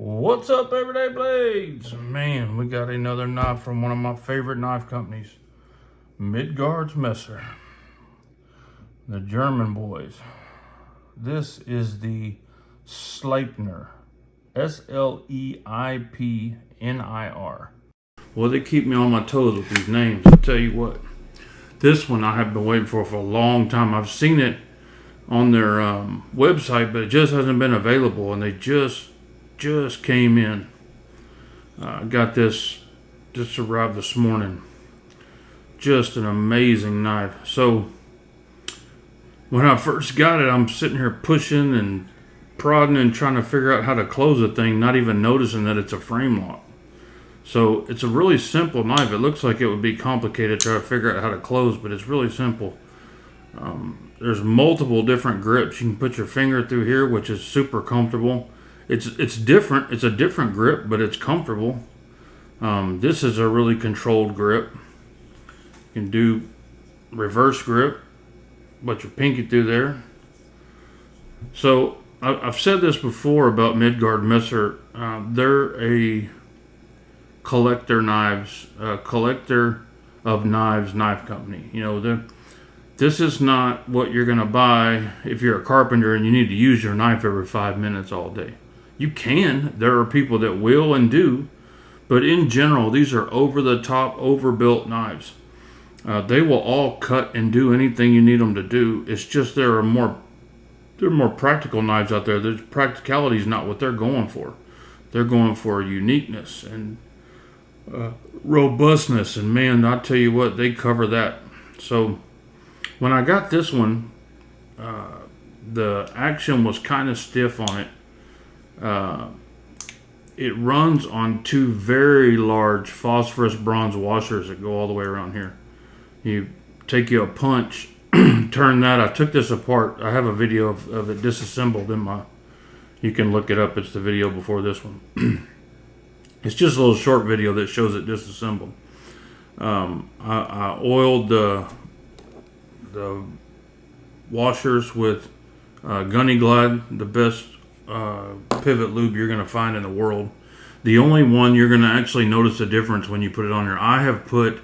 What's up, Everyday Blades? Man, we got another knife from one of my favorite knife companies, Midgards-Messer, the German boys. This is the Sleipnir, Sleipnir. Well, they keep me on my toes with these names. I'll tell you what, this one I have been waiting for a long time. I've seen it on their website, but it just hasn't been available, and they just came in. Got this just arrived this morning. Just an amazing knife. So when I first got it, I'm sitting here pushing and prodding and trying to figure out how to close the thing, not even noticing that it's a frame lock. So it's a really simple knife. It looks like it would be complicated to try to figure out how to close, but it's really simple. There's multiple different grips. You can put your finger through here, which is super comfortable. It's different. It's a different grip, but it's comfortable. This is a really controlled grip. You can do reverse grip, put your pinky through there. So I've said this before about Midgard-Messer. They're a collector of knives knife company. You know, this is not what you're going to buy if you're a carpenter and you need to use your knife every 5 minutes all day. You can. There are people that will and do. But in general, these are over-the-top, overbuilt knives. They will all cut and do anything you need them to do. It's just there are more practical knives out there. There's practicality is not what they're going for. They're going for uniqueness and robustness. And man, I'll tell you what, they cover that. So when I got this one, the action was kind of stiff on it. It runs on two very large phosphorus bronze washers that go all the way around here. You take you a punch, turn that. I took this apart. I have a video of it disassembled in my. You can look it up. It's the video before this one. It's just a little short video that shows it disassembled. I oiled the washers with Gunny Glide, the best pivot lube you're going to find in the world. The only one you're going to actually notice a difference when you put it on here. I have put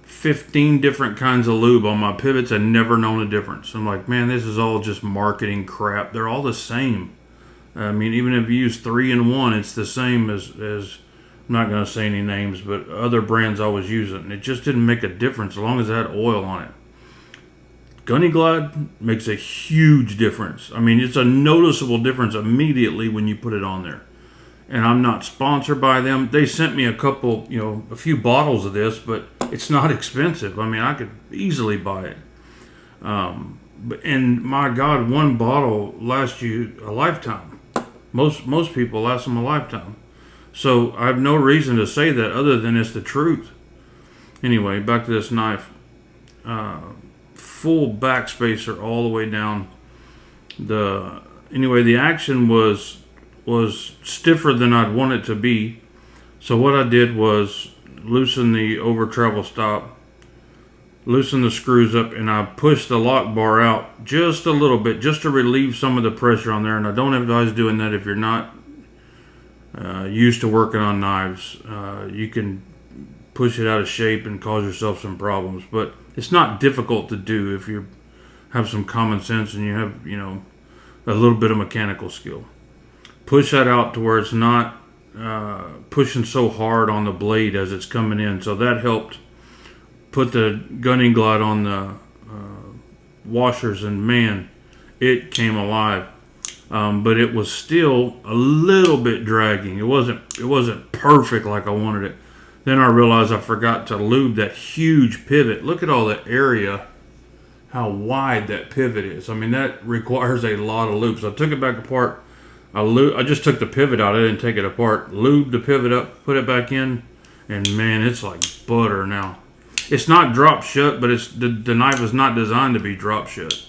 15 different kinds of lube on my pivots and never known a difference. I'm like, man, this is all just marketing crap. They're all the same. I mean, even if you use 3-in-1, it's the same as I'm not going to say any names, but other brands always use it, and it just didn't make a difference as long as it had oil on it. Gunny Glide makes a huge difference. I mean, it's a noticeable difference immediately when you put it on there. And I'm not sponsored by them. They sent me a few bottles of this, but it's not expensive. I mean, I could easily buy it. And my God, one bottle lasts you a lifetime. Most people last them a lifetime. So I have no reason to say that other than it's the truth. Anyway, back to this knife. Full backspacer all the way down. The action was stiffer than I'd want it to be. So what I did was loosen the over travel stop, loosen the screws up, and I pushed the lock bar out just a little bit, just to relieve some of the pressure on there. And I don't advise doing that if you're not used to working on knives. You can push it out of shape and cause yourself some problems, but it's not difficult to do if you have some common sense and you have, a little bit of mechanical skill. Push that out to where it's not pushing so hard on the blade as it's coming in. So that helped put the Gunny Glide on the washers, and man, it came alive. But it was still a little bit dragging. It wasn't perfect like I wanted it. Then I realized I forgot to lube that huge pivot. Look at all the area, how wide that pivot is. I mean, that requires a lot of lube. So I took it back apart. I just took the pivot out. I didn't take it apart. Lubed the pivot up, put it back in, and man, it's like butter now. It's not drop shut, but the knife is not designed to be drop shut.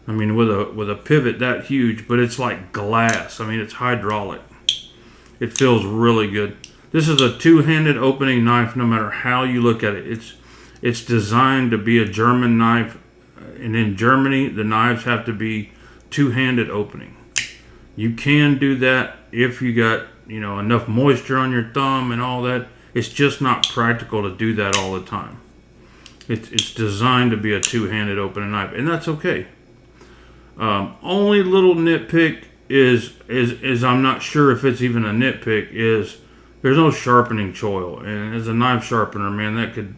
I mean, with a pivot that huge, but it's like glass. I mean, it's hydraulic. It feels really good. This is a two-handed opening knife no matter how you look at it. It's designed to be a German knife, and in Germany, the knives have to be two-handed opening. You can do that if you got enough moisture on your thumb and all that. It's just not practical to do that all the time. It's designed to be a two-handed opening knife, and that's okay. Only little nitpick is I'm not sure if it's even a nitpick, is there's no sharpening choil. And as a knife sharpener, man, that could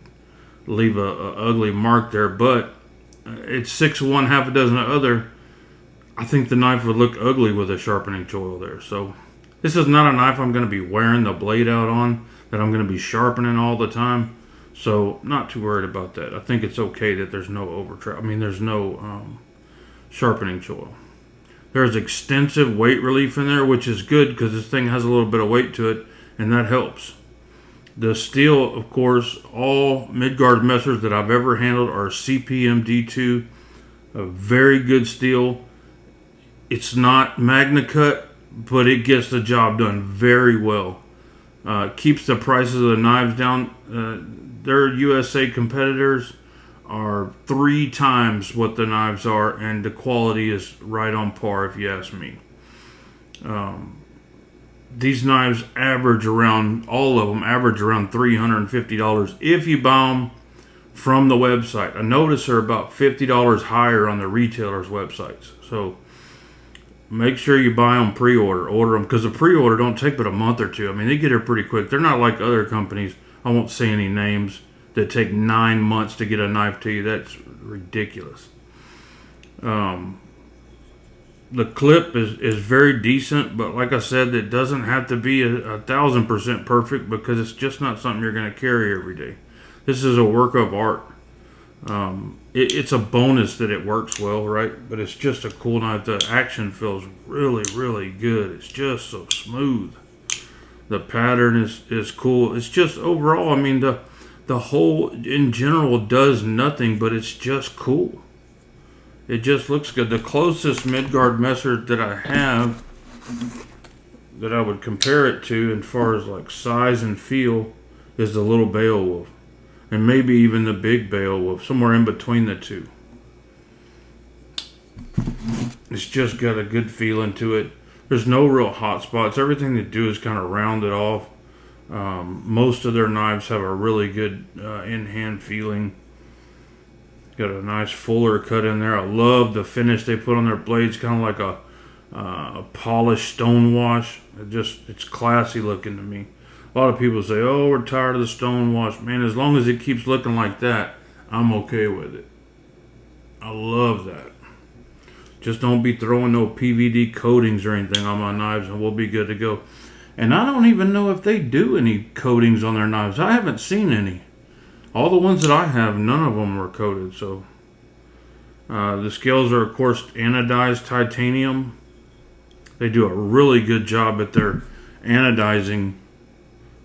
leave a ugly mark there. But it's 6 of one, half a dozen of other. I think the knife would look ugly with a sharpening choil there. So this is not a knife I'm going to be wearing the blade out on, that I'm going to be sharpening all the time. So not too worried about that. I think it's okay that there's no there's no sharpening choil. There's extensive weight relief in there, which is good because this thing has a little bit of weight to it, and that helps. The steel, of course, all Midgards-Messers that I've ever handled are CPMD2, a very good steel. It's not Magna Cut, but it gets the job done very well. Keeps the prices of the knives down. Their USA competitors are 3 times what the knives are, and the quality is right on par, if you ask me. These knives all of them average around $350 if you buy them from the website. I notice they're about $50 higher on the retailers' websites. So make sure you buy them pre-order. Order them, because the pre-order don't take but a month or two. I mean, they get here pretty quick. They're not like other companies, I won't say any names, that take 9 months to get a knife to you. That's ridiculous. The clip is very decent, but like I said, it doesn't have to be 1,000% perfect, because it's just not something you're going to carry every day. This is a work of art. It's a bonus that it works well, right? But it's just a cool knife. The action feels really, really good. It's just so smooth. The pattern is cool. It's just overall, I mean, the whole in general does nothing, but it's just cool. It just looks good. The closest Midgards-Messer that I have that I would compare it to as far as like size and feel is the little Beowulf. And maybe even the big Beowulf, somewhere in between the two. It's just got a good feeling to it. There's no real hot spots. Everything they do is kind of rounded off. Most of their knives have a really good in-hand feeling. Got a nice fuller cut in there. I love the finish they put on their blades, kind of like a polished stone wash. It's classy looking to me. A lot of people say, oh, we're tired of the stone wash. Man, as long as it keeps looking like that, I'm okay with it. I love that. Just don't be throwing no PVD coatings or anything on my knives, and we'll be good to go. And I don't even know if they do any coatings on their knives. I haven't seen any. All the ones that I have, none of them were coated. So the scales are, of course, anodized titanium. They do a really good job at their anodizing.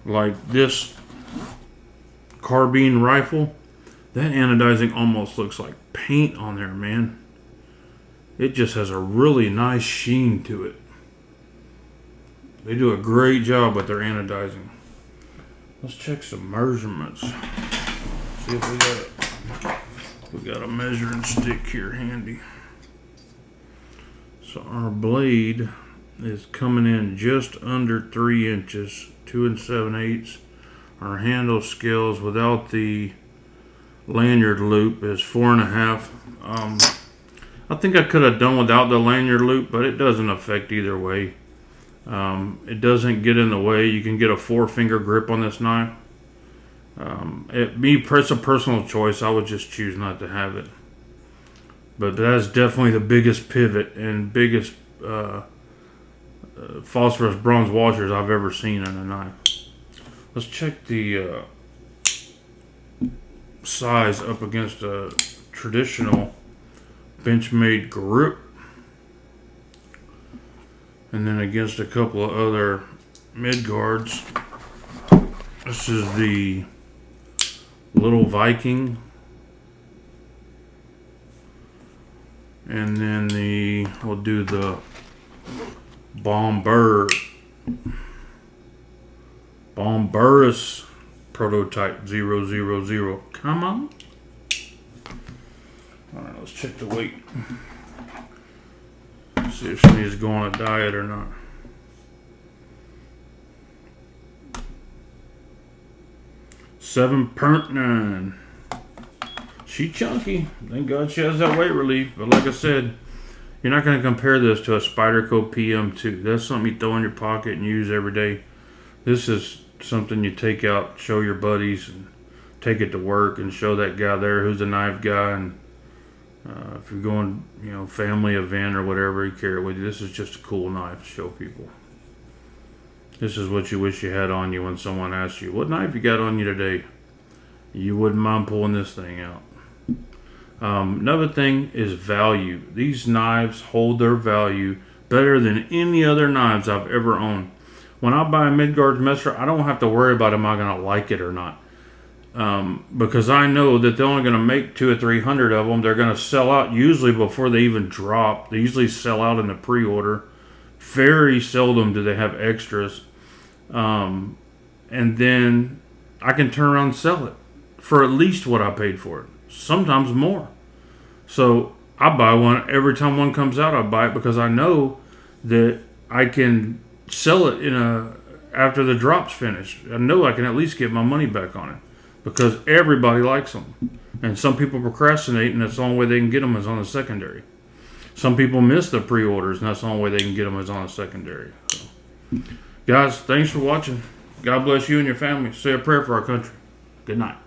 Like this carbine rifle, that anodizing almost looks like paint on there, man. It just has a really nice sheen to it. They do a great job with their anodizing. Let's check some measurements. See if we got a measuring stick here handy. So our blade is coming in just under 3 inches, 2 7/8. Our handle scales without the lanyard loop is 4.5. I think I could have done without the lanyard loop, but it doesn't affect either way. It doesn't get in the way. You can get a 4-finger grip on this knife. It's a personal choice. I would just choose not to have it. But that's definitely the biggest pivot and biggest phosphorus bronze washers I've ever seen in a knife. Let's check the size up against a traditional Benchmade grip, and then against a couple of other Midgards. This is the Little Viking, and then we'll do the Bombarus prototype 000. Come on. Alright, let's check the weight. See if she needs to go on a diet or not. 7.9. She chunky. Thank God she has that weight relief. But like I said, you're not going to compare this to a Spyderco PM2. That's something you throw in your pocket and use every day. This is something you take out, show your buddies, and take it to work and show that guy there who's a knife guy. And if you're going, family event or whatever, you carry it with you. This is just a cool knife to show people. This is what you wish you had on you when someone asks you, what knife you got on you today? You wouldn't mind pulling this thing out. Another thing is value. These knives hold their value better than any other knives I've ever owned. When I buy a Midgards-Messer, I don't have to worry about am I going to like it or not. Because I know that they're only going to make 200 or 300 of them. They're going to sell out usually before they even drop. They usually sell out in the pre-order. Very seldom do they have extras. And then I can turn around and sell it for at least what I paid for it. Sometimes more. So I buy one every time one comes out. I buy it because I know that I can sell it after the drop's finished. I know I can at least get my money back on it because everybody likes them. And some people procrastinate, and that's the only way they can get them is on the secondary. Some people miss the pre-orders, and that's the only way they can get them is on a secondary. So, guys, thanks for watching. God bless you and your family. Say a prayer for our country. Good night.